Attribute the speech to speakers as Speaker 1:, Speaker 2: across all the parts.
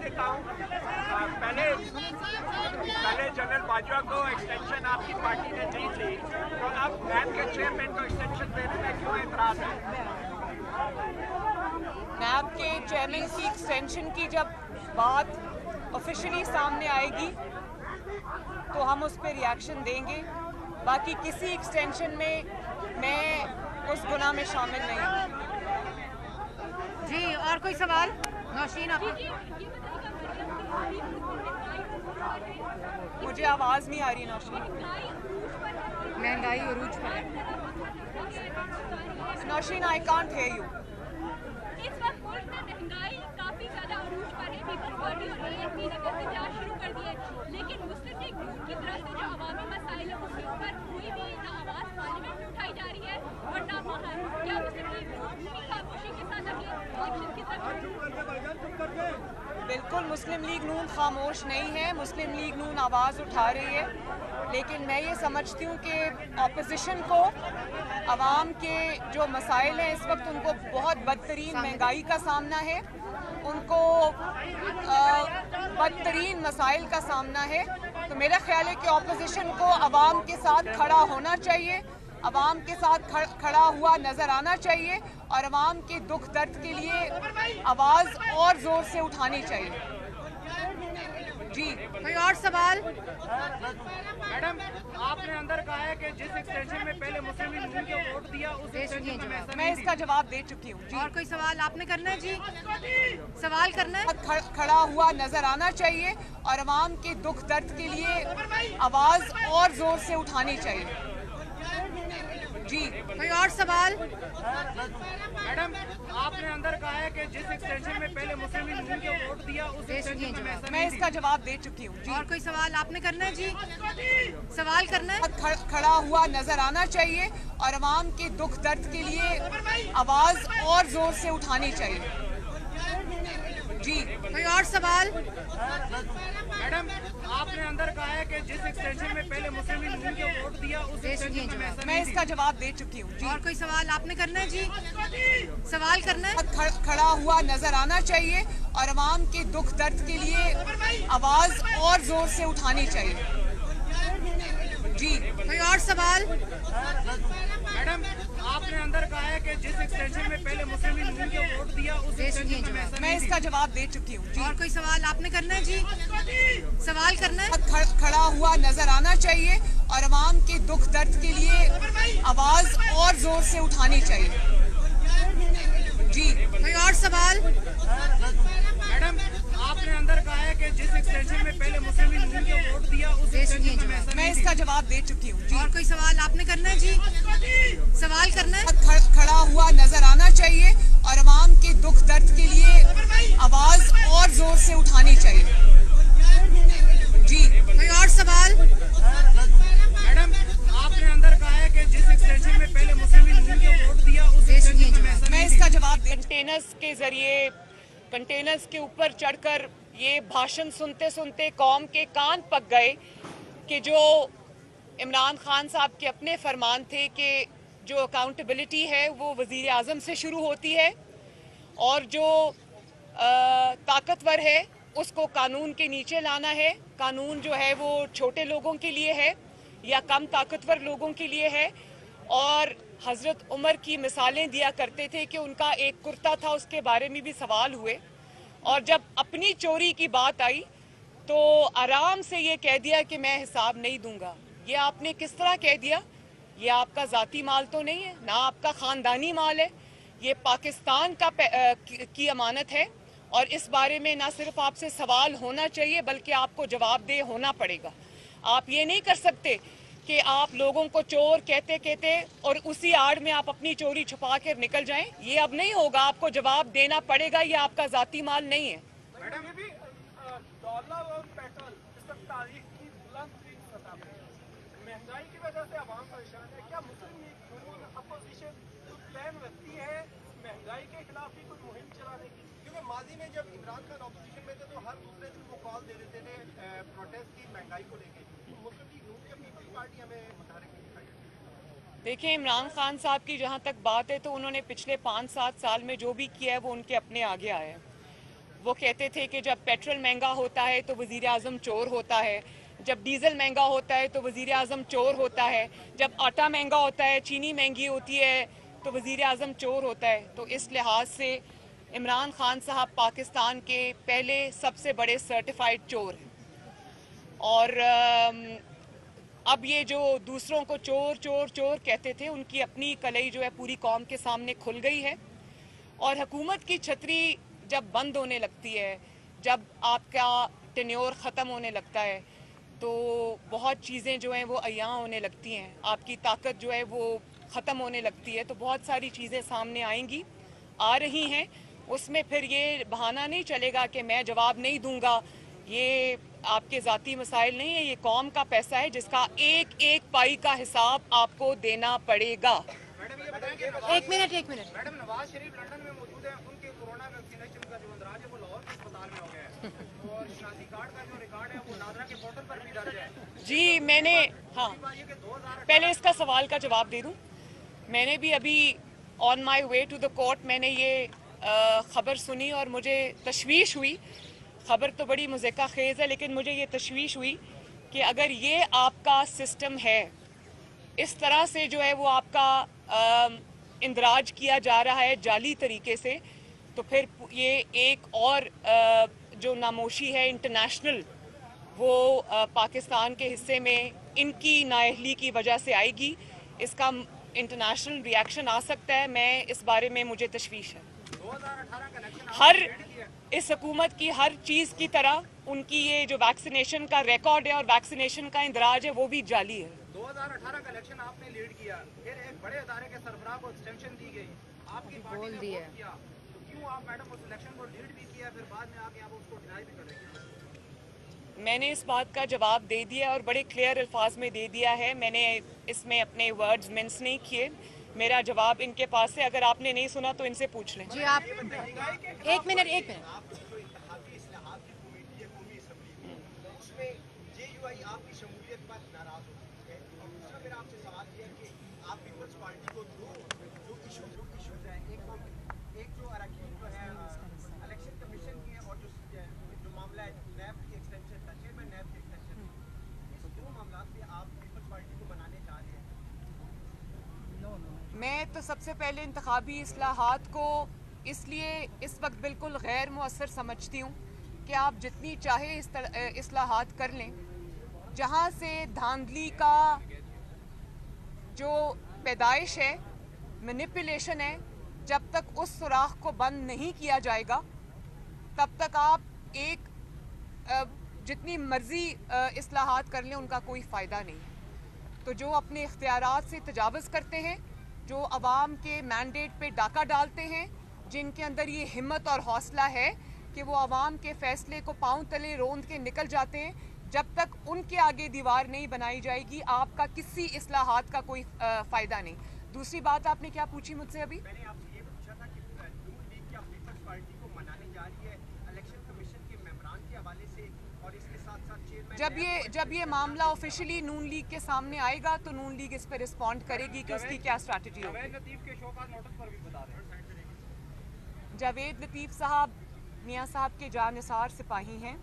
Speaker 1: लेता हूँ। पहले जनरल बाजवा को एक्सटेंशन आपकी पार्टी ने दी थी, तो अब नैब के चेयरमैन को एक्सटेंशन देने में क्यों एतराज है?
Speaker 2: नैब के चेयरमैन की एक्सटेंशन की जब बात ऑफिशियली सामने आएगी तो हम उस पर रिएक्शन देंगे। बाकी किसी एक्सटेंशन में मैं उस गुनाह में शामिल नहीं हूँ।
Speaker 3: जी, और कोई सवाल? नौशीन, आप
Speaker 2: मुझे आवाज़ नहीं आ रही नौशीन।
Speaker 3: महंगाई अरूज पर है।
Speaker 2: Naushin, I can't hear you.
Speaker 4: इस वक्त मुल्क में महंगाई काफी ज्यादा अरूज पर है। पीपल्स पार्टी और एएनपी ने एहतजाज शुरू कर दिए, लेकिन मुस्लिम लीग नून की तरफ से जो अवामी मसाइल है उसके ऊपर कोई भी ना आवाज पार्लियामेंट में उठाई जा रही है और ना वहाँ। क्या मुस्लिम लीग नून पूरी खामोशी के साथ अगले इलेक्शन की तरफ?
Speaker 2: बिल्कुल मुस्लिम लीग नून खामोश नहीं है। मुस्लिम लीग नून आवाज़ उठा रही है, लेकिन मैं ये समझती हूँ कि अपोजिशन को आवाम के जो मसाइल हैं इस वक्त उनको बहुत बदतरीन महंगाई का सामना है, उनको बदतरीन मसाइल का सामना है। तो मेरा ख्याल है कि अपोजिशन को आवाम के साथ खड़ा होना चाहिए, आवाम के साथ खड़ा हुआ नज़र आना चाहिए और आवाम के दुख दर्द के लिए आवाज़ और ज़ोर से उठानी चाहिए। जी,
Speaker 3: कोई और सवाल?
Speaker 5: मैडम, आपने अंदर कहा है कि जिस एक्सटेंशन में पहले मुस्लिम लीग नून को वोट दिया उस एक्सटेंशन में ऐसा
Speaker 2: मैं इसका जवाब दे चुकी हूँ।
Speaker 3: और कोई सवाल आपने करना है? जी, सवाल करना है।
Speaker 2: खड़ा हुआ नजर आना चाहिए और आवाम के दुख दर्द के लिए आवाज़ और ज़ोर से उठानी चाहिए। जी,
Speaker 3: कोई और सवाल?
Speaker 5: मैडम, आपने अंदर कहा है कि जिस एक्सटेंशन में पहले मुस्लिम लीग नून को वोट दिया उस एक्सटेंशन में ऐसा
Speaker 2: मैं इसका जवाब दे चुकी हूँ।
Speaker 3: और कोई सवाल आपने करना है? जी, सवाल करना है।
Speaker 2: खड़ा हुआ नजर आना चाहिए और आवाम के दुख दर्द के लिए आवाज़ और ज़ोर से उठानी चाहिए। जी,
Speaker 3: कोई और सवाल?
Speaker 5: मैडम, आपने अंदर कहा है कि जिस एक्सटेंशन में पहले मुस्लिम लीग नून को वोट दिया उस एक्सटेंशन में ऐसा
Speaker 2: मैं इसका जवाब दे चुकी हूँ।
Speaker 3: और कोई सवाल आपने करना है? जी, सवाल करना है।
Speaker 2: खड़ा हुआ नजर आना चाहिए और आवाम के दुख दर्द के लिए आवाज़ और ज़ोर से उठानी चाहिए। जी,
Speaker 3: कोई और सवाल?
Speaker 5: मैडम, आपने अंदर कहा है कि जिस एक्सटेंशन में पहले मुस्लिम लीग नून को वोट दिया उस एक्सटेंशन में ऐसा
Speaker 2: मैं इसका जवाब दे चुकी हूँ।
Speaker 3: और कोई सवाल आपने करना है? जी, सवाल करना है।
Speaker 2: खड़ा हुआ नजर आना चाहिए और आवाम के दुख दर्द के लिए आवाज़ और ज़ोर से उठानी चाहिए। जी,
Speaker 3: कोई और सवाल?
Speaker 5: मैडम, आपने अंदर कहा है कि जिस एक्सटेंशन में पहले मुस्लिम लीग नून को वोट दिया उस एक्सटेंशन में ऐसा
Speaker 2: मैं इसका जवाब दे चुकी हूँ।
Speaker 3: और कोई सवाल आपने करना है? जी, सवाल करना है।
Speaker 2: खड़ा हुआ नजर आना चाहिए और आवाम के दुख दर्द के लिए आवाज़ और ज़ोर से उठानी चाहिए। जी,
Speaker 3: कोई और सवाल?
Speaker 5: मैडम, आपने अंदर कहा है कि जिस एक्सटेंशन में पहले मुस्लिम लीग नून को वोट दिया उस एक्सटेंशन में ऐसा
Speaker 2: मैं इसका जवाब कंटेनर्स के जरिए कंटेनर्स के ऊपर चढ़कर ये भाषण सुनते सुनते कौम के कान पक गए कि जो इमरान खान साहब के अपने फरमान थे कि जो अकाउंटेबिलिटी है वो वज़ीर आज़म से शुरू होती है और जो ताकतवर है उसको कानून के नीचे लाना है। कानून जो है वो छोटे लोगों के लिए है या कम ताकतवर लोगों के लिए है। और हज़रत उमर की मिसालें दिया करते थे कि उनका एक कुर्ता था, उसके बारे में भी सवाल हुए और जब अपनी चोरी की बात आई तो आराम से ये कह दिया कि मैं हिसाब नहीं दूंगा। ये आपने किस तरह कह दिया? ये आपका ज़ाती माल तो नहीं है, ना आपका ख़ानदानी माल है, ये पाकिस्तान की अमानत है और इस बारे में ना सिर्फ आपसे सवाल होना चाहिए बल्कि आपको जवाबदेह होना पड़ेगा। आप ये नहीं कर सकते कि आप लोगों को चोर कहते कहते और उसी आड़ में आप अपनी चोरी छुपा कर निकल जाएं। ये अब नहीं होगा, आपको जवाब देना पड़ेगा, ये आपका ज़ाती माल नहीं है।
Speaker 1: मैडम, ये भी डॉलर और पेट्रोल इस वक्त तारीख की बुलंद सतह पर महंगाई की वजह से आवाम परेशान है। क्या मुस्लिम लीग नून अपोजिशन प्लान रखती है महंगाई के खिलाफ भी कोई मुहिम चलाने की? क्योंकि माजी में जब इमरान खान अपोजिशन में थे तो हर दूसरे दिन वो कॉल दे देते थे प्रोटेस्ट की महंगाई को लेकर। मुस्लिम लीग नून या पीपल्स पार्टी हमें मुतारिक नहीं दिखाई।
Speaker 2: देखिए, इमरान खान साहब की जहाँ तक बात है तो उन्होंने पिछले 5-7 साल में जो भी किया है वो उनके अपने आगे आया है। वो कहते थे कि जब पेट्रोल महंगा होता है तो वज़ीर आज़म चोर होता है, जब डीजल महंगा होता है तो वज़ीर आज़म चोर होता है, जब आटा महंगा होता है, चीनी महंगी होती है तो वज़ीर आज़म चोर होता है। तो इस लिहाज से इमरान खान साहब पाकिस्तान के पहले सबसे बड़े सर्टिफाइड चोर हैं। और अब ये जो दूसरों को चोर चोर चोर कहते थे, उनकी अपनी कलई जो है पूरी कौम के सामने खुल गई है। और हुकूमत की छतरी जब बंद होने लगती है, जब आपका टेन्योर ख़त्म होने लगता है, तो बहुत चीज़ें जो हैं वो अयां होने लगती हैं, आपकी ताकत जो है वो ख़त्म होने लगती है। तो बहुत सारी चीज़ें सामने आएंगी, आ रही हैं। उसमें फिर ये बहाना नहीं चलेगा कि मैं जवाब नहीं दूंगा। ये आपके ज़ाती मसाइल नहीं है, ये कौम का पैसा है जिसका एक एक पाई का हिसाब आपको देना पड़ेगा।
Speaker 3: एक minute
Speaker 5: madam, Nawaz Sharif London में मौजूद है, उनके कोरोना वैक्सीनेशन का जो अंदराज है वो लाहौर के अस्पताल में हो गया है और शादी कार्ड का जो रिकॉर्ड है वो नादरा के पोर्टल पर भी दर्ज है।
Speaker 2: जी मैंने, हाँ, पहले इसका सवाल का जवाब दे दूं। मैंने भी अभी on my way to the court मैंने ये खबर सुनी और मुझे तशवीश हुई। खबर तो बड़ी मुज़क्का खेज़ है, लेकिन मुझे ये तशवीश हुई कि अगर ये आपका सिस्टम है, इस तरह से जो है वो आपका इंदराज किया जा रहा है जाली तरीके से, तो फिर ये एक और जो नामोशी है इंटरनेशनल, वो पाकिस्तान के हिस्से में इनकी नाअहली की वजह से आएगी। इसका इंटरनेशनल रिएक्शन आ सकता है। मैं इस बारे में मुझे तशवीश है।
Speaker 5: 2018 का इलेक्शन
Speaker 2: हर इस हुकूमत की हर चीज़ की तरह उनकी ये जो वैक्सीनेशन का रिकॉर्ड है और वैक्सीनेशन का इंदराज है वो भी जाली है।
Speaker 5: 2018 का इलेक्शन आपने लीड किया, फिर एक बड़े अदारे के सरबराह को एक्सटेंशन दी गई, आपकी पार्टी ने वोट किया, तो क्यों आप मैडम उस इलेक्शन को लीड भी किया, फिर बाद में आके आप उसको डिनाई भी कर रहे हैं?
Speaker 2: मैंने इस बात का जवाब दे दिया और बड़े क्लियर अल्फाज में दे दिया है। मैंने इसमें अपने वर्ड्स मिन्स नहीं किए। मेरा जवाब इनके पास है, अगर आपने नहीं सुना तो इनसे पूछ लें।
Speaker 3: जी आप एक मिनट
Speaker 2: मैं तो सबसे पहले इंतखाबी इस्लाहात को इसलिए इस वक्त बिल्कुल गैर मुअस्सर समझती हूँ कि आप जितनी चाहे इस्लाहात कर लें, जहाँ से धांधली का जो पैदाइश है, मैनिपुलेशन है, जब तक उस सुराख को बंद नहीं किया जाएगा तब तक आप जितनी मर्जी इस्लाहात कर लें उनका कोई फ़ायदा नहीं है। तो जो अपने इख्तियारात से तजावज़ करते हैं, जो अवाम के मैंडेट पे डाका डालते हैं, जिनके अंदर ये हिम्मत और हौसला है कि वो अवाम के फ़ैसले को पाँव तले रोंद के निकल जाते हैं, जब तक उनके आगे दीवार नहीं बनाई जाएगी आपका किसी इस्लाहात का कोई फ़ायदा नहीं। दूसरी बात आपने क्या पूछी मुझसे अभी?
Speaker 5: मैंने आपसे ये पूछा था कि नून लीग क्या पीपल्स पार्टी को मनाने जा रही है इलेक्शन कमीशन के मेंबरान के हवाले से, और इसके साथ साथ चेयरमैन
Speaker 2: जब ये मामला ऑफिशियली नून लीग के सामने आएगा तो नून लीग इस पर रिस्पॉन्ड करेगी कि उसकी क्या स्ट्रैटेजी होगी।
Speaker 5: जावेद लतीफ के शोकाज नोटिस पर भी बता रहे हैं।
Speaker 2: जावेद लतीफ साहब मियाँ साहब के जानिसार सिपाही हैं,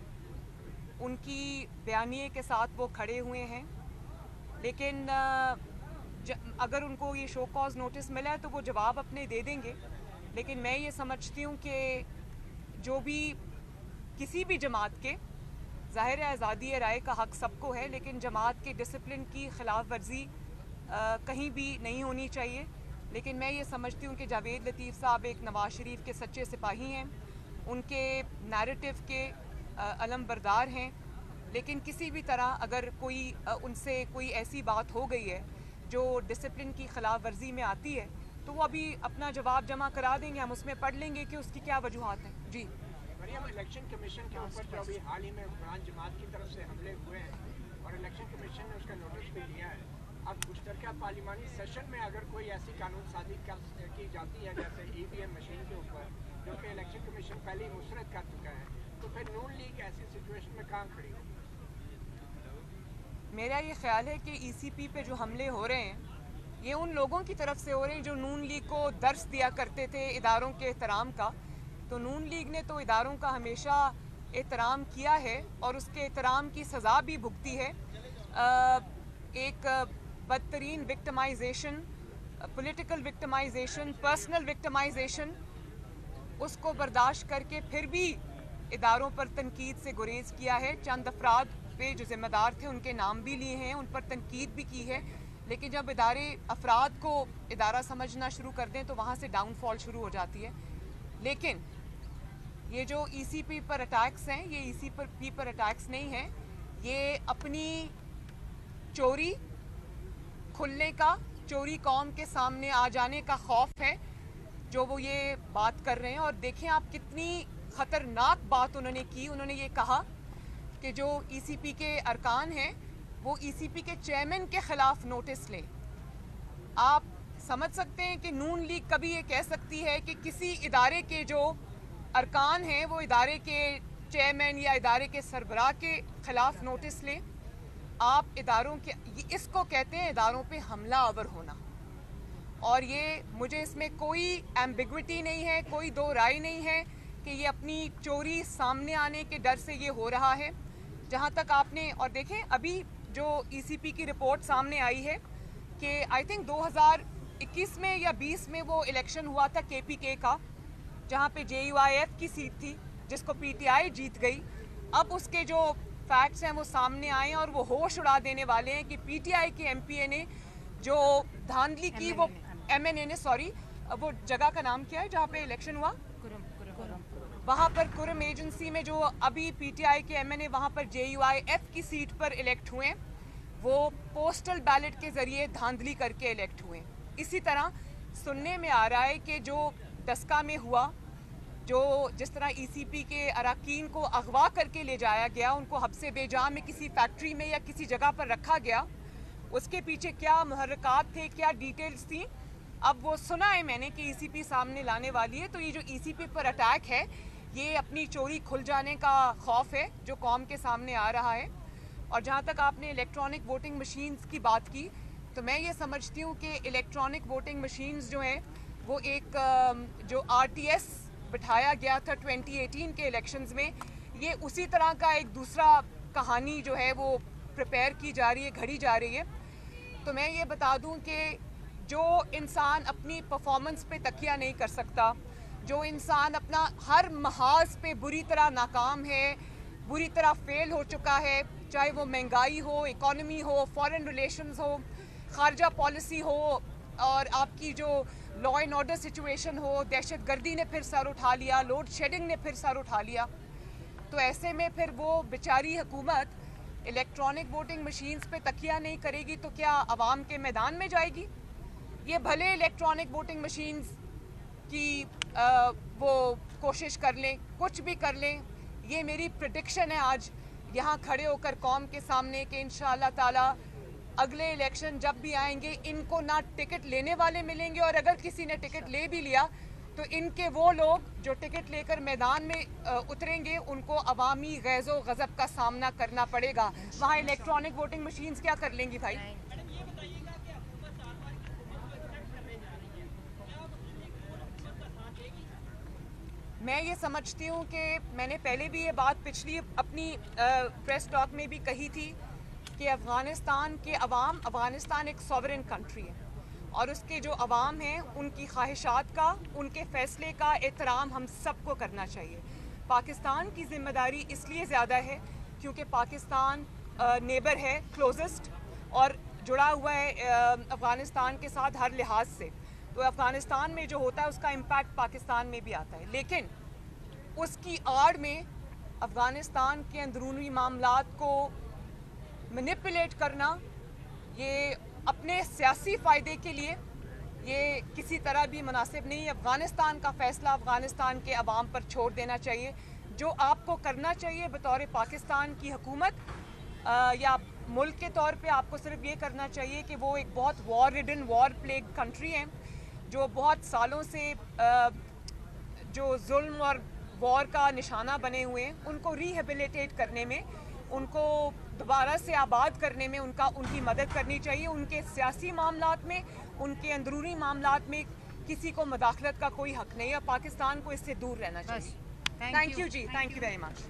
Speaker 2: उनकी बयानिए के साथ वो खड़े हुए हैं, लेकिन अगर उनको ये शो कॉज नोटिस मिला है तो वो जवाब अपने दे देंगे। लेकिन मैं ये समझती हूँ कि जो भी किसी भी जमात के, ज़ाहिर है आज़ादी राय का हक सबको है, लेकिन जमात के डिसिप्लिन की खिलाफ वर्जी कहीं भी नहीं होनी चाहिए। लेकिन मैं ये समझती हूँ कि जावेद लतीफ़ साहब एक नवाज शरीफ के सच्चे सिपाही हैं, उनके नैरेटिव के अलम बरदार हैं, लेकिन किसी भी तरह अगर कोई उनसे कोई ऐसी बात हो गई है जो डिसिप्लिन की खिलाफ वर्जी में आती है तो वो अभी अपना जवाब जमा करा देंगे, हम उसमें पढ़ लेंगे कि उसकी क्या वजूहात हैं। जी
Speaker 6: मरियम, इलेक्शन कमीशन के ऊपर जो अभी हाल ही में कुरान जमात की तरफ से हमले हुए हैं और इलेक्शन कमीशन ने उसका नोटिस भी लिया है, अब मुश्तरका पार्लिमानी सेशन में अगर कोई ऐसी कानून साजी की जाती है जैसे EVM मशीन के ऊपर, जो कि इलेक्शन कमीशन पहले ही मुस्तरद कर चुका है, तो फिर नून लीग ऐसी सिचुएशन में कहाँ खड़ी होगी?
Speaker 2: मेरा ये ख्याल है कि ECP पे जो हमले हो रहे हैं ये उन लोगों की तरफ से हो रहे हैं जो नून लीग को दर्स दिया करते थे इदारों के एहतराम का, तो नून लीग ने तो इदारों का हमेशा एहतराम किया है और उसके एहतराम की सज़ा भी भुगती है। एक बदतरीन victimisation, political victimisation, personal victimisation, उसको बर्दाश्त करके फिर भी इदारों पर तनकीद से गुरेज किया है। चंद अफराद पे जो ज़िम्मेदार थे उनके नाम भी लिए हैं, उन पर तनकीद भी की है, लेकिन जब इदारे अफराद को इदारा समझना शुरू कर दें तो वहाँ से डाउनफॉल शुरू हो जाती है। लेकिन ये जो ECP पर अटैक्स हैं, ये ECP पर अटैक्स नहीं हैं, ये अपनी चोरी खुलने का, चोरी कौम के सामने आ जाने का खौफ है जो वो ये बात कर रहे हैं। और देखें आप कितनी ख़तरनाक बात उन्होंने की। उन्होंने ये कहा कि जो ECP के अरकान हैं वो ECP के चेयरमैन के ख़िलाफ़ नोटिस लें। आप समझ सकते हैं कि नून लीग कभी ये कह सकती है कि किसी इदारे के जो अरकान हैं वो इदारे के चेयरमैन या इदारे के सरबराह के ख़िलाफ़ नोटिस लें? आप इदारों के, इसको कहते हैं इदारों पे हमला आवर होना। और ये मुझे इसमें कोई एम्बिग्विटी नहीं है, कोई दो राय नहीं है कि ये अपनी चोरी सामने आने के डर से ये हो रहा है। जहाँ तक आपने, और देखें अभी जो ECP की रिपोर्ट सामने आई है कि आई थिंक 2021 में या 20 में वो इलेक्शन हुआ था KPK का, जहाँ पे JUIF की सीट थी जिसको PTI जीत गई। अब उसके जो फैक्ट्स हैं वो सामने आए हैं और वो होश उड़ा देने वाले हैं कि PTI के MPA ने जो धांधली की, वो MNA ने, सॉरी, वो जगह का नाम क्या है जहाँ पे इलेक्शन हुआ, वहाँ पर कुरम एजेंसी में जो अभी PTI के MNA वहाँ पर JUIF की सीट पर इलेक्ट हुए, वो पोस्टल बैलेट के ज़रिए धांधली करके इलेक्ट हुए। इसी तरह सुनने में आ रहा है कि जो डस्का में हुआ, जो जिस तरह ECP के अरकान को अगवा करके ले जाया गया, उनको हब्से बेजा में किसी फैक्ट्री में या किसी जगह पर रखा गया, उसके पीछे क्या मुहर्रिकात थे, क्या डिटेल्स थी, अब वो सुना है मैंने कि ECP सामने लाने वाली है। तो ये जो ECP पर अटैक है ये अपनी चोरी खुल जाने का खौफ है जो कौम के सामने आ रहा है। और जहाँ तक आपने इलेक्ट्रॉनिक वोटिंग मशीन्स की बात की, तो मैं ये समझती हूँ कि इलेक्ट्रॉनिक वोटिंग मशीन्स जो हैं वो एक जो RTS बिठाया गया था 2018 के इलेक्शंस में, ये उसी तरह का एक दूसरा कहानी जो है वो प्रिपेयर की जा रही है, घड़ी जा रही है। तो मैं ये बता दूं कि जो इंसान अपनी परफॉर्मेंस पे तकिया नहीं कर सकता, जो इंसान अपना हर महाज पे बुरी तरह नाकाम है, बुरी तरह फेल हो चुका है, चाहे वो महंगाई हो, इकोनॉमी हो, फॉरेन रिलेशंस हो, खारजा पॉलिसी हो, और आपकी जो लॉ एंड ऑर्डर सिचुएशन हो, दहशतगर्दी ने फिर सर उठा लिया, लोड शेडिंग ने फिर सर उठा लिया, तो ऐसे में फिर वो बेचारी हुकूमत इलेक्ट्रॉनिक वोटिंग मशीन्स पे तकिया नहीं करेगी तो क्या अवाम के मैदान में जाएगी? ये भले इलेक्ट्रॉनिक वोटिंग मशीन्स की वो कोशिश कर लें, कुछ भी कर लें, ये मेरी प्रेडिक्शन है आज यहाँ खड़े होकर कौम के सामने कि इंशाअल्लाह ताला अगले इलेक्शन जब भी आएंगे इनको ना टिकट लेने वाले मिलेंगे, और अगर किसी ने टिकट ले भी लिया तो इनके वो लोग जो टिकट लेकर मैदान में उतरेंगे उनको अवामी गैज़ो गज़ब का सामना करना पड़ेगा। वहाँ इलेक्ट्रॉनिक वोटिंग मशीन्स क्या कर लेंगी भाई? मैं ये समझती हूँ कि मैंने पहले भी ये बात पिछली अपनी प्रेस टॉक में भी कही थी कि अफ़गानिस्तान के अवाम, अफ़गानिस्तान एक सॉवरेन कंट्री है और उसके जो अवाम हैं उनकी ख्वाहिशात का, उनके फ़ैसले का एहतराम हम सबको करना चाहिए। पाकिस्तान की ज़िम्मेदारी इसलिए ज़्यादा है क्योंकि पाकिस्तान नेबर है, क्लोजेस्ट, और जुड़ा हुआ है अफ़गानिस्तान के साथ हर लिहाज से। तो अफ़गानिस्तान में जो होता है उसका इम्पैक्ट पाकिस्तान में भी आता है, लेकिन उसकी आड़ में अफ़गानिस्तान के अंदरूनी मामलात को मैनिपुलेट करना, ये अपने सियासी फ़ायदे के लिए, ये किसी तरह भी मुनासिब नहीं है। अफ़गानिस्तान का फ़ैसला अफ़गानिस्तान के अवाम पर छोड़ देना चाहिए। जो आपको करना चाहिए बतौर पाकिस्तान की हुकूमत या मुल्क के तौर पे, आपको सिर्फ ये करना चाहिए कि वो एक बहुत war ridden, war plague country है जो बहुत सालों से जो जुल्म और वॉर का निशाना बने हुए हैं, उनको रिहेबिलिटेट करने में, उनको दोबारा से आबाद करने में उनकी मदद करनी चाहिए। उनके सियासी मामलात में, उनके अंदरूनी मामलात में किसी को मुदाखलत का कोई हक नहीं है। पाकिस्तान को इससे दूर रहना चाहिए। Thank you ji, thank you very much.